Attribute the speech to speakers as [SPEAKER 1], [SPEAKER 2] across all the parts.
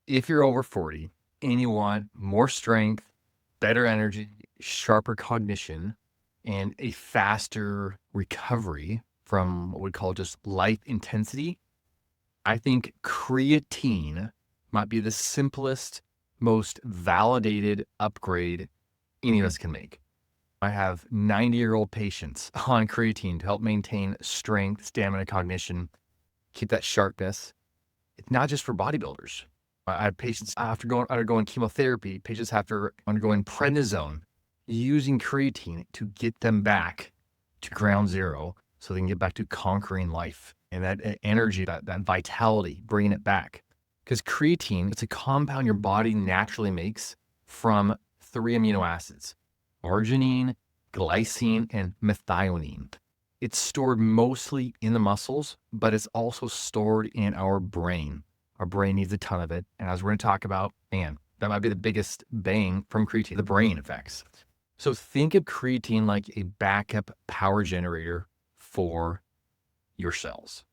[SPEAKER 1] If you're over 40 and you want more strength, better energy, sharper cognition, and a faster recovery from what we call just life intensity, I think creatine might be the simplest, most validated upgrade any of us can make. I have 90-year-old patients on creatine to help maintain strength, stamina, cognition, keep that sharpness. It's not just for bodybuilders. I have patients after undergoing chemotherapy, patients after undergoing prednisone, using creatine to get them back to ground zero so they can get back to conquering life and that energy, that vitality, bringing it back. Because creatine, it's a compound your body naturally makes from 3 amino acids: arginine, glycine, and methionine. It's stored mostly in the muscles, but it's also stored in our brain. Our brain needs a ton of it. And as we're going to talk about, man, that might be the biggest bang from creatine, the brain effects. So think of creatine like a backup power generator for your cells.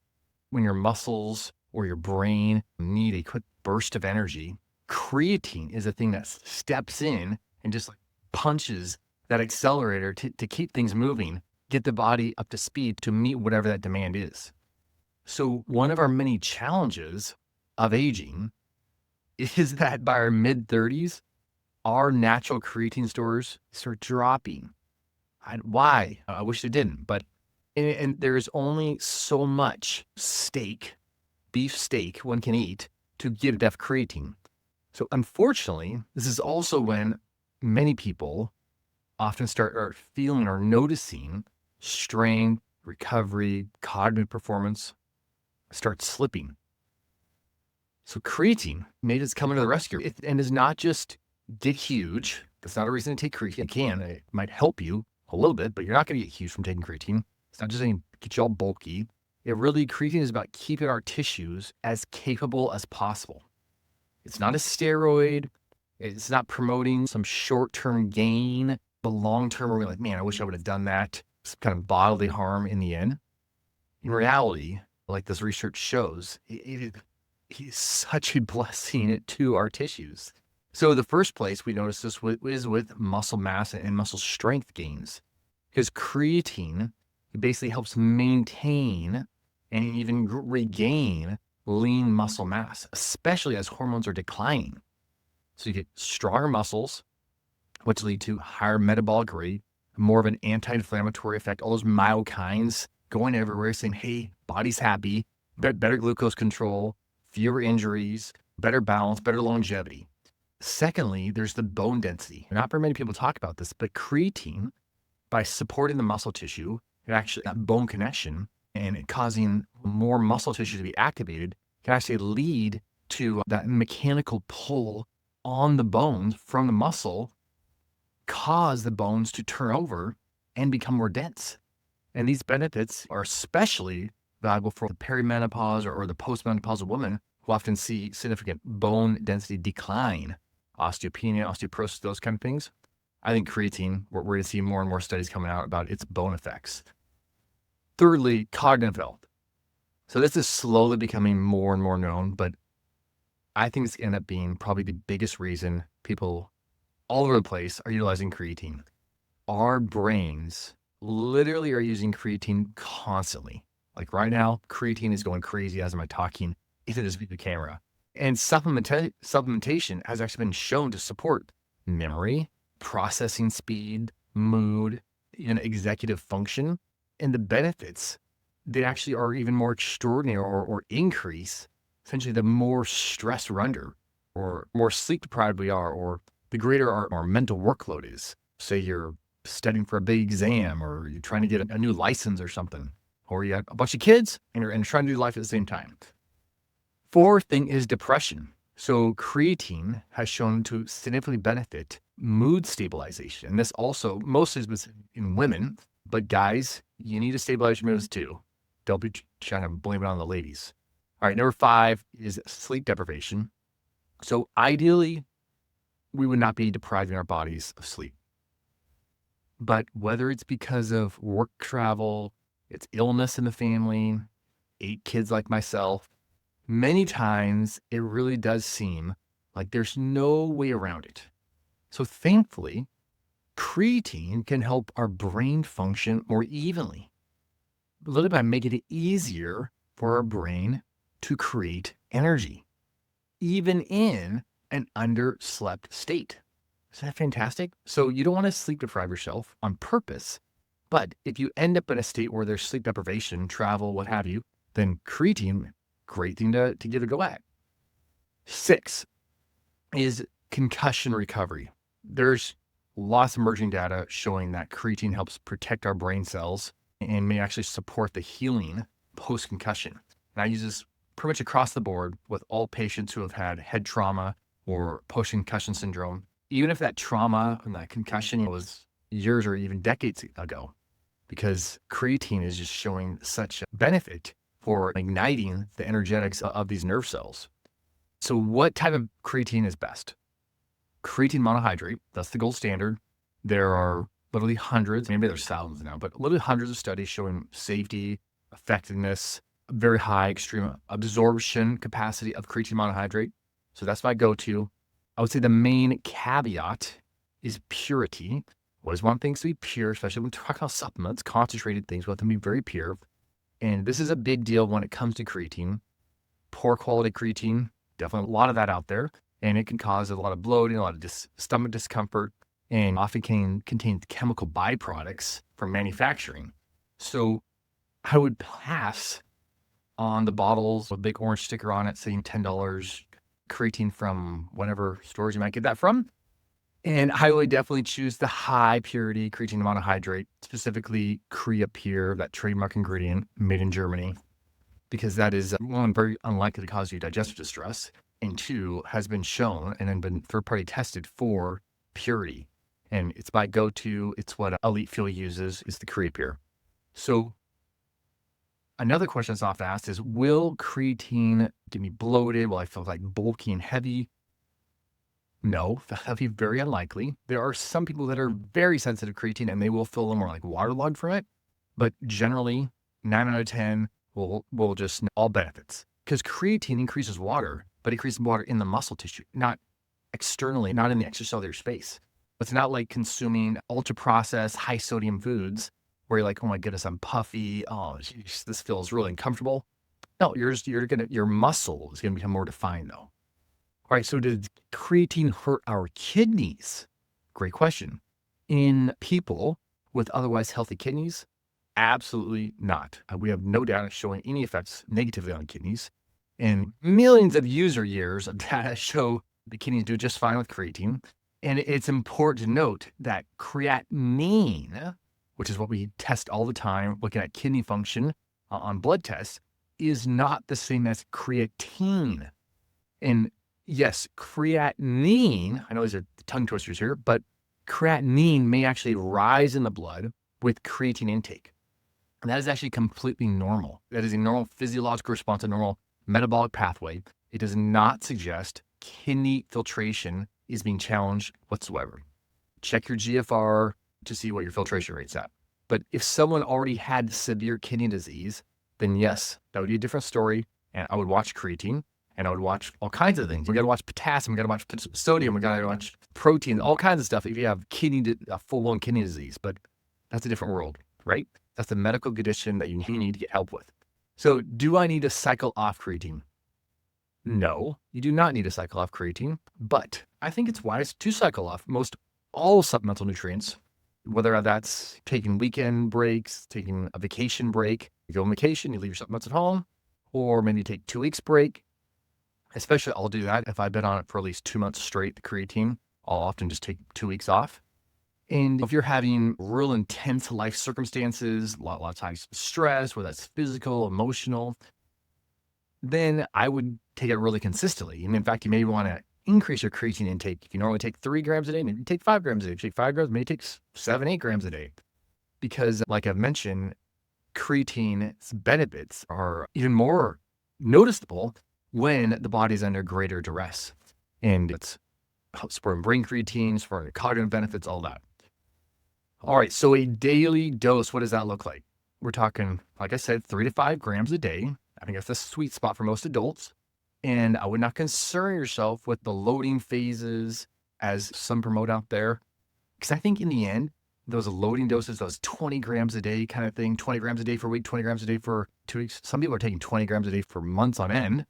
[SPEAKER 1] When your muscles or your brain need a quick burst of energy, creatine is a thing that steps in and just like punches that accelerator to keep things moving, get the body up to speed to meet whatever that demand is. So one of our many challenges of aging is that by our mid-30s, our natural creatine stores start dropping. Why? I wish they didn't, but and there's only so much beef steak one can eat to give enough creatine. So unfortunately, this is also when many people often start feeling or noticing strength, recovery, cognitive performance start slipping. So creatine made us come into the rescue and is not just get huge. That's not a reason to take creatine. It might help you a little bit, but you're not going to get huge from taking creatine. It's not just going to get you all bulky. Creatine is about keeping our tissues as capable as possible. It's not a steroid. It's not promoting some short-term gain, but long-term we're like, man, I wish I would have done that. Some kind of bodily harm in the end. In reality, like this research shows, it is such a blessing to our tissues. So the first place we notice this is with muscle mass and muscle strength gains, because creatine basically helps maintain and even regain lean muscle mass, especially as hormones are declining. So you get stronger muscles, which lead to higher metabolic rate, more of an anti-inflammatory effect, all those myokines going everywhere saying, hey, body's happy, better glucose control, fewer injuries, better balance, better longevity. Secondly, there's the bone density. Not very many people talk about this, but creatine, by supporting the muscle tissue, that bone connection and causing more muscle tissue to be activated, can actually lead to that mechanical pull on the bones from the muscle, cause the bones to turn over and become more dense. And these benefits are especially valuable for the perimenopause or the postmenopausal woman who often see significant bone density decline, osteopenia, osteoporosis, those kind of things. I think creatine, we're going to see more and more studies coming out about its bone effects. Thirdly, cognitive health. So this is slowly becoming more and more known, but I think it's going to end up being probably the biggest reason people all over the place are utilizing creatine. Our brains literally are using creatine constantly. Like right now, creatine is going crazy as I'm talking into this video camera. And supplementation has actually been shown to support memory, processing speed, mood, and executive function. And the benefits, they actually are even more extraordinary or increase essentially the more stressed we're under or more sleep deprived we are, or the greater our mental workload is. Say you're studying for a big exam, or you're trying to get a new license or something, or you have a bunch of kids and you're trying to do life at the same time. Fourth thing is depression. So creatine has shown to significantly benefit mood stabilization. And this also mostly is in women, but guys, you need to stabilize your moods too. Don't be trying to blame it on the ladies. All right, number 5 is sleep deprivation. So ideally, we would not be depriving our bodies of sleep. But whether it's because of work travel, it's illness in the family, 8 kids like myself, many times it really does seem Like there's no way around it. So thankfully, creatine can help our brain function more evenly, literally by making it easier for our brain to create energy, even in an underslept state. Isn't that fantastic? So you don't want to sleep deprive yourself on purpose. But if you end up in a state where there's sleep deprivation, travel, what have you, then creatine, great thing to give it a go at. 6 is concussion recovery. There's lots of emerging data showing that creatine helps protect our brain cells and may actually support the healing post-concussion. And I use this pretty much across the board with all patients who have had head trauma or post-concussion syndrome. Even if that trauma and that concussion was years or even decades ago, because creatine is just showing such a benefit for igniting the energetics of these nerve cells. So what type of creatine is best? Creatine monohydrate, that's the gold standard. There are literally hundreds, maybe there's thousands now, but literally hundreds of studies showing safety, effectiveness, very high extreme absorption capacity of creatine monohydrate. So that's my go-to. I would say the main caveat is purity. Always want things to be pure, especially when we talk about supplements, concentrated things. We want them to be very pure. And this is a big deal when it comes to creatine. Poor quality creatine, definitely a lot of that out there. And it can cause a lot of bloating, a lot of stomach discomfort, and often can contain chemical byproducts from manufacturing. So I would pass on the bottles with a big orange sticker on it saying $10 creatine from whatever stores you might get that from. And I would definitely choose the high purity creatine monohydrate, specifically Creapure, that trademark ingredient made in Germany, because that is, one, very unlikely to cause you digestive distress, and two, has been shown and then been third-party tested for purity. And it's my go-to. It's what Elite Fuel uses, is the Creapure. So another question that's often asked is, will creatine get me bloated? Will I feel like bulky and heavy? No, that'd be very unlikely. There are some people that are very sensitive to creatine and they will feel a little more like waterlogged from it. But generally, 9 out of 10 will just all benefits. Because creatine increases water, but it increases water in the muscle tissue, not externally, not in the extracellular space. It's not like consuming ultra-processed, high-sodium foods where you're like, oh my goodness, I'm puffy. Oh, geez, this feels really uncomfortable. No, your muscle is gonna become more defined though. All right, so does creatine hurt our kidneys? Great question. In people with otherwise healthy kidneys, absolutely not. We have no data showing any effects negatively on kidneys. And millions of user years of data show the kidneys do just fine with creatine. And it's important to note that creatinine, which is what we test all the time, looking at kidney function on blood tests, is not the same as creatine. And yes, creatinine, I know these are tongue twisters here, but creatinine may actually rise in the blood with creatine intake. And that is actually completely normal. That is a normal physiological response, a normal metabolic pathway. It does not suggest kidney filtration is being challenged whatsoever. Check your GFR to see what your filtration rate's at. But if someone already had severe kidney disease, then yes, that would be a different story. And I would watch creatine and I would watch all kinds of things. We got to watch potassium, we got to watch sodium, we got to watch protein, all kinds of stuff if you have a full-blown kidney disease. But that's a different world, right? That's a medical condition that you need to get help with. So do I need to cycle off creatine? No, you do not need to cycle off creatine, but I think it's wise to cycle off most all supplemental nutrients, whether that's taking weekend breaks, taking a vacation break. You go on vacation, you leave your supplements at home, or maybe you take 2 weeks break. Especially I'll do that if I've been on it for at least 2 months straight, the creatine. I'll often just take 2 weeks off. And if you're having real intense life circumstances, a lot of times stress, whether that's physical, emotional, then I would take it really consistently. And in fact, you may want to increase your creatine intake. If you normally take 3 grams a day, maybe take 5 grams a day. If you take 5 grams, maybe take 7, 8 grams a day. Because like I've mentioned, creatine's benefits are even more noticeable when the body's under greater duress. And it's supporting brain creatine, supporting cognitive benefits, all that. All right, so a daily dose, what does that look like? We're talking, like I said, 3 to 5 grams a day. I think that's the sweet spot for most adults. And I would not concern yourself with the loading phases as some promote out there. Because I think in the end, those loading doses, those 20 grams a day kind of thing, 20 grams a day for a week, 20 grams a day for 2 weeks. Some people are taking 20 grams a day for months on end.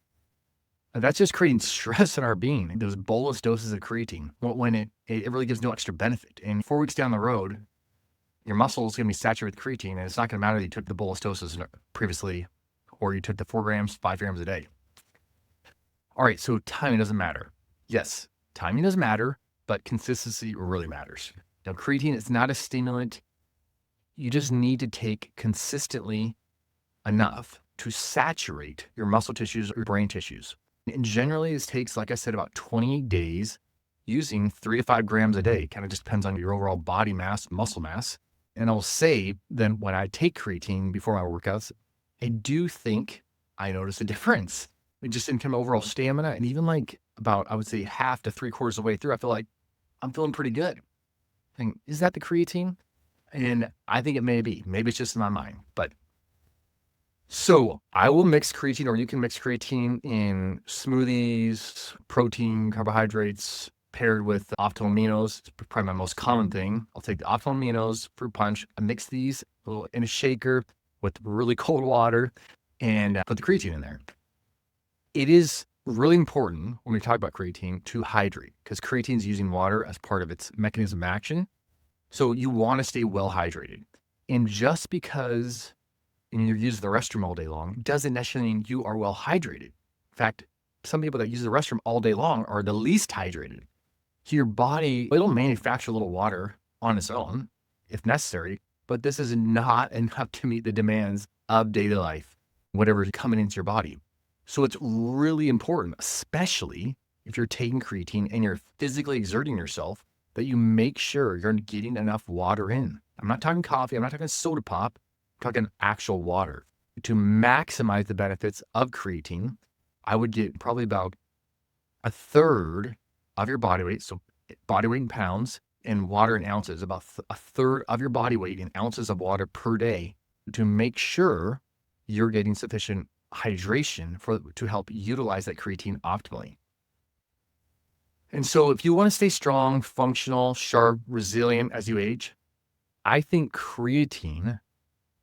[SPEAKER 1] And that's just creating stress in our being. Those bolus doses of creatine, when it really gives no extra benefit. And 4 weeks down the road, your muscle is going to be saturated with creatine, and it's not going to matter that you took the bolus doses previously or you took the 4 grams, 5 grams a day. All right, so timing doesn't matter. Yes, timing does matter, but consistency really matters. Now, creatine is not a stimulant. You just need to take consistently enough to saturate your muscle tissues or brain tissues. And generally, this takes, like I said, about 28 days using 3 to 5 grams a day. Kind of just depends on your overall body mass, muscle mass. And I'll say then when I take creatine before my workouts, I do think I notice a difference. Just in kind of overall stamina, and even like about, I would say, half to 3/4 of the way through, I feel like I'm feeling pretty good. I think, is that the creatine? And I think it may be. Maybe it's just in my mind. But so I will mix creatine, or you can mix creatine in smoothies, protein, carbohydrates, paired with optimal aminos. It's probably my most common thing. I'll take the optimal aminos, fruit punch. I mix these a little in a shaker with really cold water and put the creatine in there. It is really important when we talk about creatine to hydrate, because creatine is using water as part of its mechanism of action. So you want to stay well hydrated. And just because you're using the restroom all day long doesn't necessarily mean you are well hydrated. In fact, some people that use the restroom all day long are the least hydrated. Your body, it'll manufacture a little water on its own if necessary, but this is not enough to meet the demands of daily life, whatever is coming into your body. So it's really important, especially if you're taking creatine and you're physically exerting yourself, that you make sure you're getting enough water in. I'm not talking coffee. I'm not talking soda pop. I'm talking actual water. To maximize the benefits of creatine, I would get probably about 1/3 of your body weight. So body weight in pounds and water in ounces, about 1/3 of your body weight in ounces of water per day, to make sure you're getting sufficient hydration to help utilize that creatine optimally. And so if you want to stay strong, functional, sharp, resilient as you age, I think creatine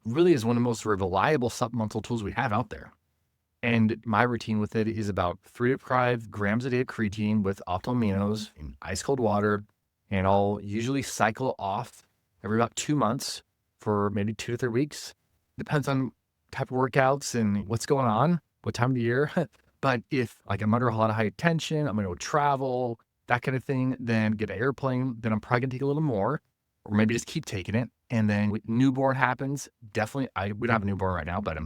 [SPEAKER 1] really is one of the most reliable supplemental tools we have out there. And my routine with it is about 3 to 5 grams a day of creatine with optimal aminos in ice cold water. And I'll usually cycle off every about 2 months for maybe 2 to 3 weeks. Depends on type of workouts and what's going on, what time of the year. But if like I'm under a lot of high tension, I'm going to go travel, that kind of thing, then get an airplane, then I'm probably going to take a little more, or maybe just keep taking it. And then when newborn happens, definitely, we don't have a newborn right now, but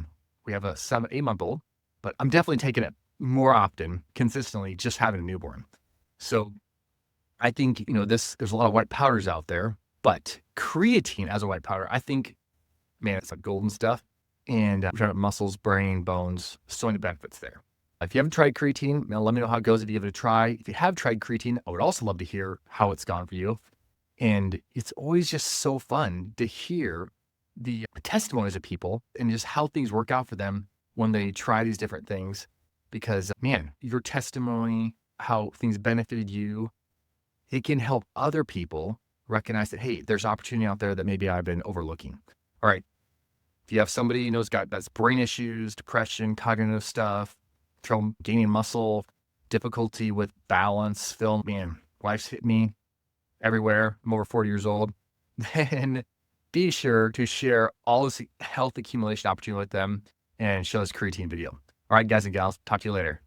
[SPEAKER 1] we have a 7-8-month-old, but I'm definitely taking it more often, consistently, just having a newborn. So I think, there's a lot of white powders out there, but creatine as a white powder, I think, man, it's like golden stuff. And we're talking about muscles, brain, bones, so many benefits there. If you haven't tried creatine, let me know how it goes if you give it a try. If you have tried creatine, I would also love to hear how it's gone for you. And it's always just so fun to hear the testimonies of people and just how things work out for them when they try these different things. Because, man, your testimony, how things benefited you, it can help other people recognize that, hey, there's opportunity out there that maybe I've been overlooking. All right. If you have somebody that's brain issues, depression, cognitive stuff, trouble gaining muscle, difficulty with balance, man, life's hit me everywhere. I'm over 40 years old. Then be sure to share all this health accumulation opportunity with them and show this creatine video. All right, guys and gals, talk to you later.